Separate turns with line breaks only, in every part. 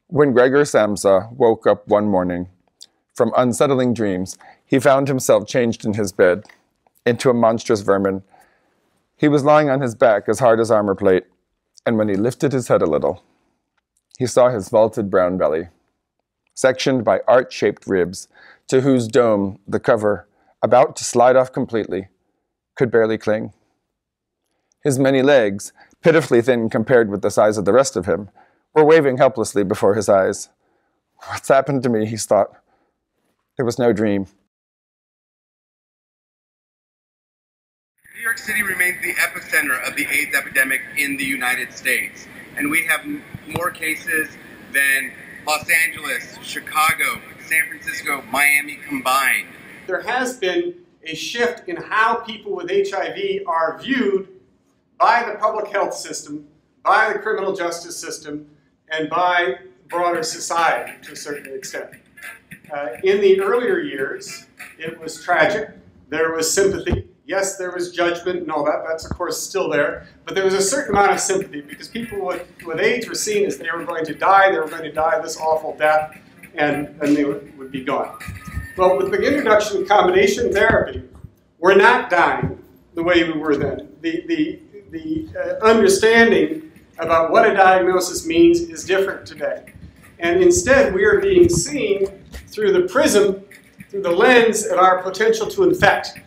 When Gregor Samsa woke up one morning from unsettling dreams, he found himself changed in his bed into a monstrous vermin. He was lying on his back as hard as armor plate, and when he lifted his head a little, he saw his vaulted brown belly, sectioned by arch-shaped ribs, to whose dome the cover, about to slide off completely, could barely cling. His many legs, pitifully thin compared with the size of the rest of him, were waving helplessly before his eyes. What's happened to me, he thought. It was no dream.
New York City remains the epicenter of the AIDS epidemic in the United States, and we have more cases than Los Angeles, Chicago, San Francisco, Miami combined.
There has been a shift in how people with HIV are viewed by the public health system, by the criminal justice system, and by broader society to a certain extent. In the earlier years, it was tragic. There was sympathy. Yes, there was judgment and all that. That's, of course, still there. But there was a certain amount of sympathy because people with AIDS were seen as they were going to die. They were going to die this awful death, and then they would be gone. Well, with the introduction of combination therapy, we're not dying the way we were then. The understanding about what a diagnosis means is different today. And instead, we are being seen through the prism, through the lens of our potential to infect.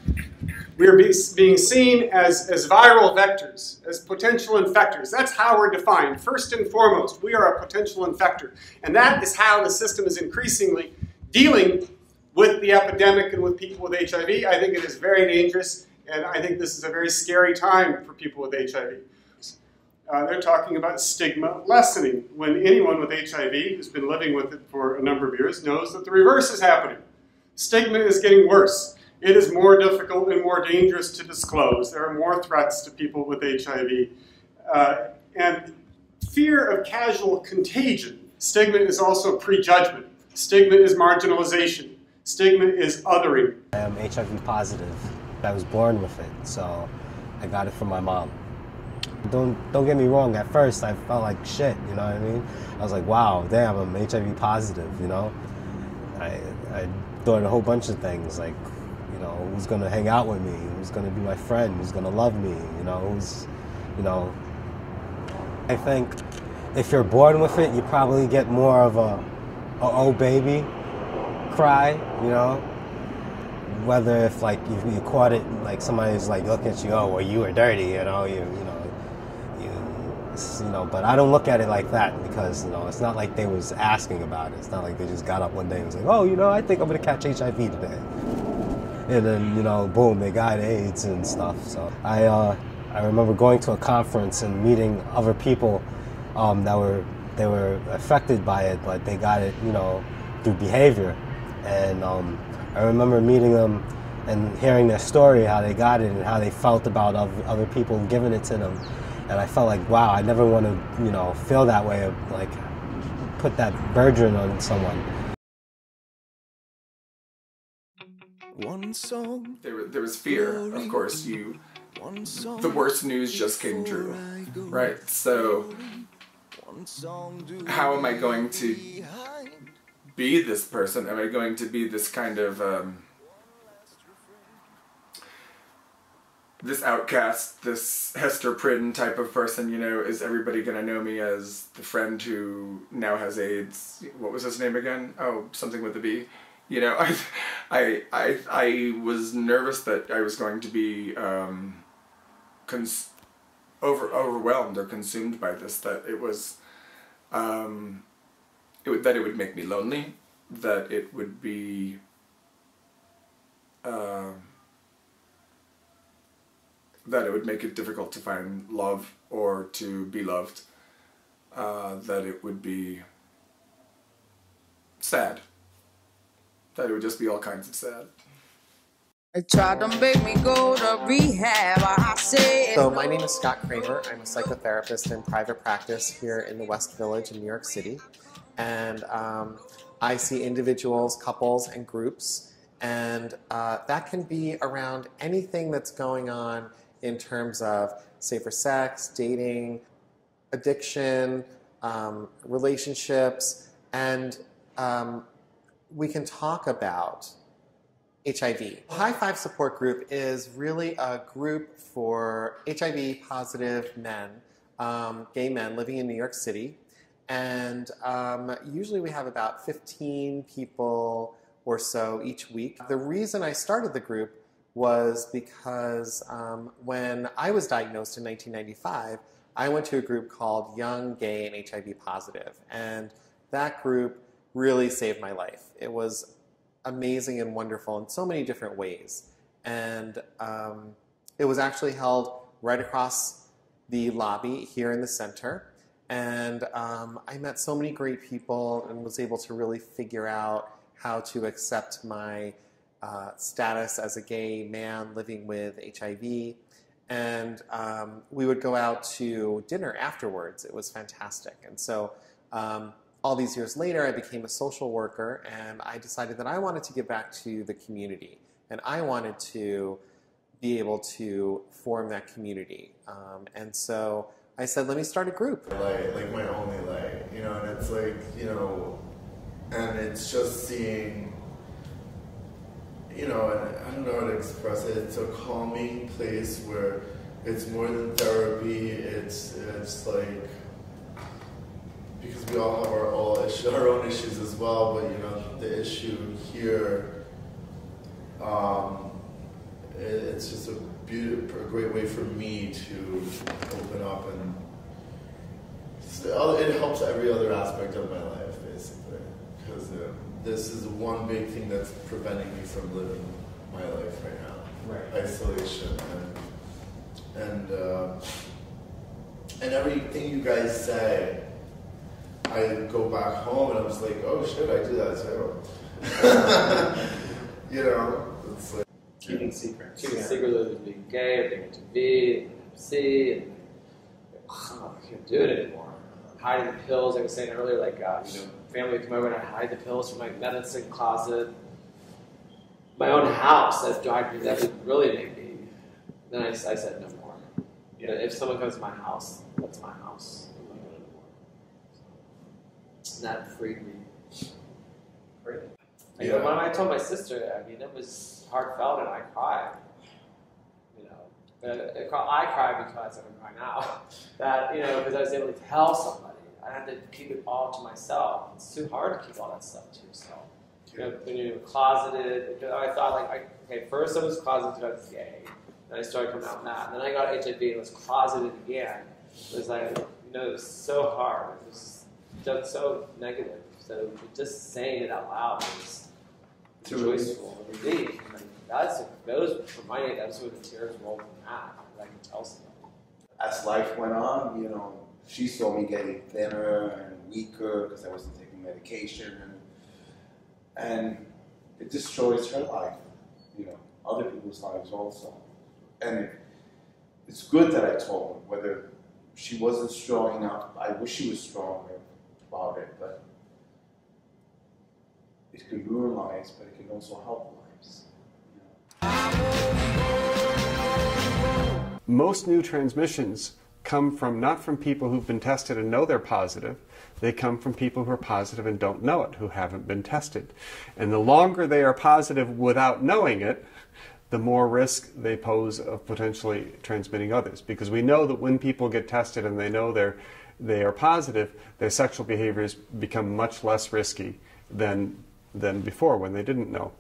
We are being seen as viral vectors, as potential infectors. That's how we're defined. First and foremost, we are a potential infector. And that is how the system is increasingly dealing with the epidemic and with people with HIV. I think it is very dangerous, and I think this is a very scary time for people with HIV. They're talking about stigma lessening, when anyone with HIV who's been living with it for a number of years knows that the reverse is happening. Stigma is getting worse. It is more difficult and more dangerous to disclose. There are more threats to people with HIV. And fear of casual contagion. Stigma is also prejudgment. Stigma is marginalization. Stigma is othering.
I am HIV positive. I was born with it, so I got it from my mom. Don't get me wrong, at first I felt like shit, you know what I mean? I was like, wow, damn, I'm HIV positive, you know? I thought a whole bunch of things, like, you know, who's gonna hang out with me, who's gonna be my friend, who's gonna love me, you know, who's, you know. I think if you're born with it, you probably get more of a oh baby cry, you know? Whether if like you caught it, like somebody's like looking at you, oh, well, you were dirty, you know, but I don't look at it like that because, you know, it's not like they was asking about it. It's not like they just got up one day and was like, oh, you know, I think I'm gonna catch HIV today. And then, you know, boom, they got AIDS and stuff. So I remember going to a conference and meeting other people they were affected by it, but they got it, you know, through behavior. And I remember meeting them and hearing their story, how they got it and how they felt about other people giving it to them. And I felt like, wow, I never want to, you know, feel that way, like put that burden on someone.
One song.
There was fear, of course. The worst news just came true, right? So how am I going to be this person? Am I going to be this kind of this outcast, this Hester Prynne type of person, you know? Is everybody gonna know me as the friend who now has AIDS? What was his name again? Oh, something with a B. You know, I was nervous that I was going to be overwhelmed or consumed by this, that it was that it would make me lonely, that it would be that it would make it difficult to find love or to be loved, that it would be sad, that it would just be all kinds of sad.
They tried to make me go to rehab, I said.
So my name is Scott Kramer. I'm a psychotherapist in private practice here in the West Village in New York City. And I see individuals, couples, and groups. And that can be around anything that's going on in terms of safer sex, dating, addiction, relationships, and we can talk about HIV. High Five Support Group is really a group for HIV positive men, gay men living in New York City. And usually we have about 15 people or so each week. The reason I started the group was because when I was diagnosed in 1995, I went to a group called Young, Gay, and HIV Positive. And that group really saved my life. It was amazing and wonderful in so many different ways. And it was actually held right across the lobby here in the center. And I met so many great people and was able to really figure out how to accept my status as a gay man living with HIV. And we would go out to dinner afterwards. It was fantastic. And so all these years later, I became a social worker, and I decided that I wanted to give back to the community. And I wanted to be able to form that community. And so I said, let me start a group.
Like my only light, you know, and it's like, you know, and it's just seeing, you know, and I don't know how to express it. It's a calming place where it's more than therapy. It's like, because we all have our own issues as well, but you know, the issue here, it's just a great way for me to open up, and it helps every other aspect of my life, basically, because this is one big thing that's preventing me from living my life right now. Right. Isolation and everything you guys say, I go back home and I'm just like, oh shit, I do that too. You know, it's like
keeping secrets. Keeping secrets of being gay, or being HIV, and MC, and I can't do it anymore. Hiding the pills, like I was saying earlier, like, you know, family would come over and I'd hide the pills from my medicine closet. My own house, that would really make me, then I said no more. You know, if someone comes to my house, that's my house. I'm not going anymore. So, that freed me. Like, yeah. When I told my sister, I mean, it was heartfelt and I cried. You know, but I cried because I'm crying now. That, you know, because I was able to tell somebody. I had to keep it all to myself. It's too hard to keep all that stuff to yourself. You know, when you're closeted, I thought like, okay, first I was closeted because I was gay. Then I started coming out with that. And then I got HIV and was closeted again. It was like, you know, it was so hard. It was just so negative. So just saying it out loud was joyful relief. Those reminded me, that's where the tears rolled from that. I can tell somebody.
As life went on, you know, she saw me getting thinner and weaker because I wasn't taking medication, and it destroys her life, you know, other people's lives also. And it's good that I told her, whether she wasn't strong enough, I wish she was stronger about it, but it can ruin lives, but it can also help lives. You know?
Most new transmissions come from not from people who've been tested and know they're positive. They come from people who are positive and don't know it, who haven't been tested. And the longer they are positive without knowing it, the more risk they pose of potentially transmitting others. Because we know that when people get tested and they know they are positive, their sexual behaviors become much less risky than before when they didn't know.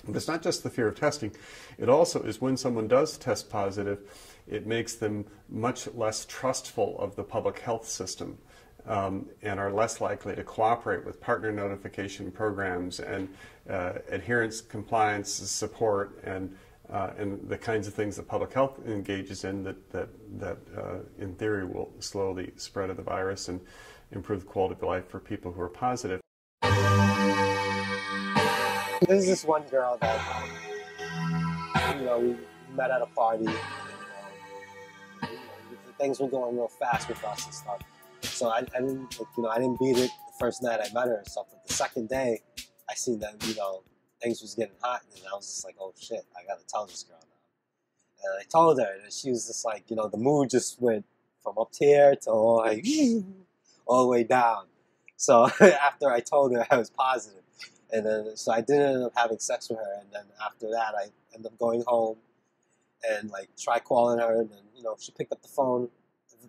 But it's not just the fear of testing. It also is when someone does test positive, it makes them much less trustful of the public health system, and are less likely to cooperate with partner notification programs and adherence, compliance, support, and the kinds of things that public health engages in that in theory will slow the spread of the virus and improve the quality of life for people who are positive.
There's this one girl that, you know, we met at a party. Things were going real fast with us and stuff. So I didn't, like, you know, I didn't beat it the first night I met her and stuff. But the second day, I seen that, you know, things was getting hot, and I was just like, oh shit, I gotta tell this girl now. And I told her, and she was just like, you know, the mood just went from up here to all the way down. So after I told her I was positive, and then so I didn't end up having sex with her, and then after that I ended up going home and like try calling her, and then she picked up the phone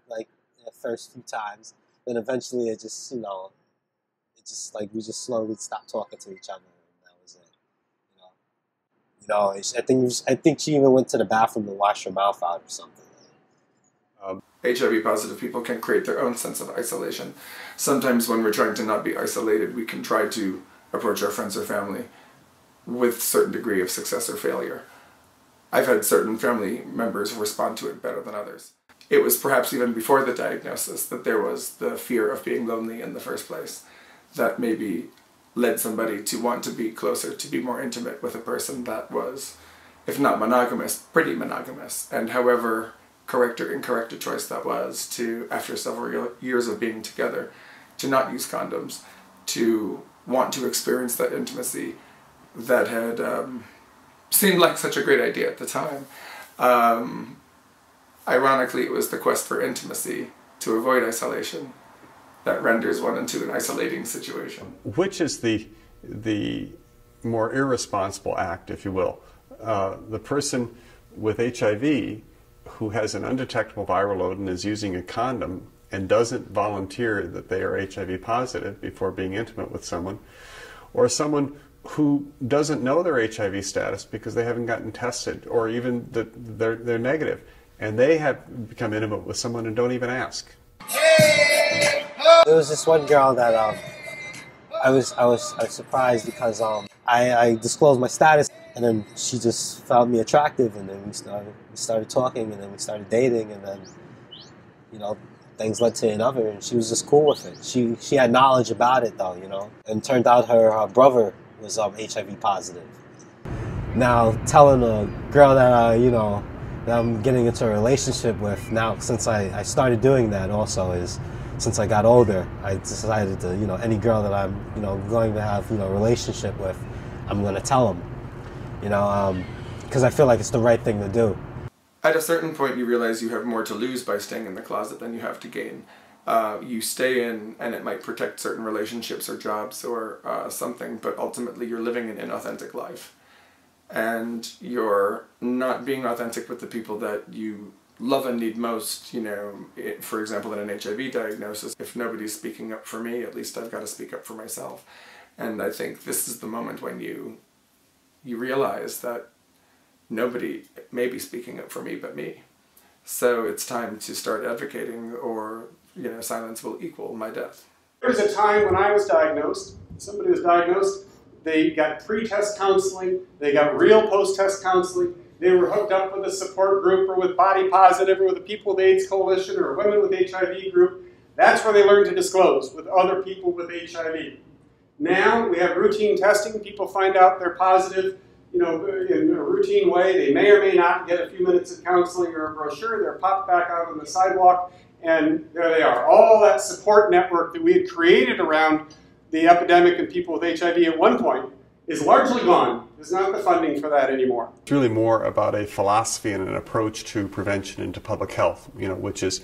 like the first few times, then eventually it just like we just slowly stopped talking to each other, and that was it. I think she even went to the bathroom to wash her mouth out or something.
HIV positive people can create their own sense of isolation. Sometimes when we're trying to not be isolated, we can try to approach our friends or family with a certain degree of success or failure. I've had certain family members respond to it better than others. It was perhaps even before the diagnosis that there was the fear of being lonely in the first place that maybe led somebody to want to be closer, to be more intimate with a person that was, if not monogamous, pretty monogamous. And however correct or incorrect a choice that was, to, after several years of being together, to not use condoms, to want to experience that intimacy that had seemed like such a great idea at the time. Ironically, it was the quest for intimacy to avoid isolation that renders one into an isolating situation.
Which is the more irresponsible act, if you will? The person with HIV who has an undetectable viral load and is using a condom and doesn't volunteer that they are HIV positive before being intimate with someone, or someone who doesn't know their HIV status because they haven't gotten tested, or even that they're negative, and they have become intimate with someone and don't even ask.
There was this one girl that I was surprised because I disclosed my status, and then she just found me attractive, and then we started talking, and then we started dating, and then things led to another, and she was just cool with it. She had knowledge about it though, and turned out her brother was HIV positive. Now telling a girl that that I'm getting into a relationship with now, since I started doing that also, is since I got older, I decided to any girl that I'm going to have a relationship with, I'm going to tell them, because I feel like it's the right thing to do.
At a certain point, you realize you have more to lose by staying in the closet than you have to gain. You stay in, and it might protect certain relationships or jobs or something, but ultimately you're living an inauthentic life. And you're not being authentic with the people that you love and need most. For example, in an HIV diagnosis, if nobody's speaking up for me, at least I've got to speak up for myself. And I think this is the moment when you realize that nobody may be speaking up for me but me. So it's time to start advocating, or silence will equal my death.
There was a time when I was diagnosed, somebody was diagnosed, they got pre-test counseling, they got real post-test counseling, they were hooked up with a support group, or with Body Positive, or with the People with AIDS Coalition, or a Women with HIV group. That's where they learn to disclose with other people with HIV. Now we have routine testing. People find out they're positive in a routine way. They may or may not get a few minutes of counseling or a brochure. They're popped back out on the sidewalk, and there they are. All that support network that we had created around the epidemic and people with HIV at one point is largely gone. There's not the funding for that anymore.
It's really more about a philosophy and an approach to prevention and to public health, which is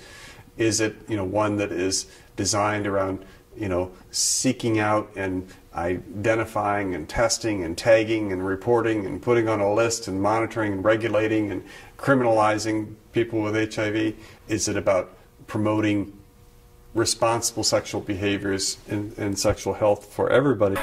it, one that is designed around, seeking out and identifying and testing and tagging and reporting and putting on a list and monitoring and regulating and criminalizing people with HIV? Is it about promoting responsible sexual behaviors and sexual health for everybody?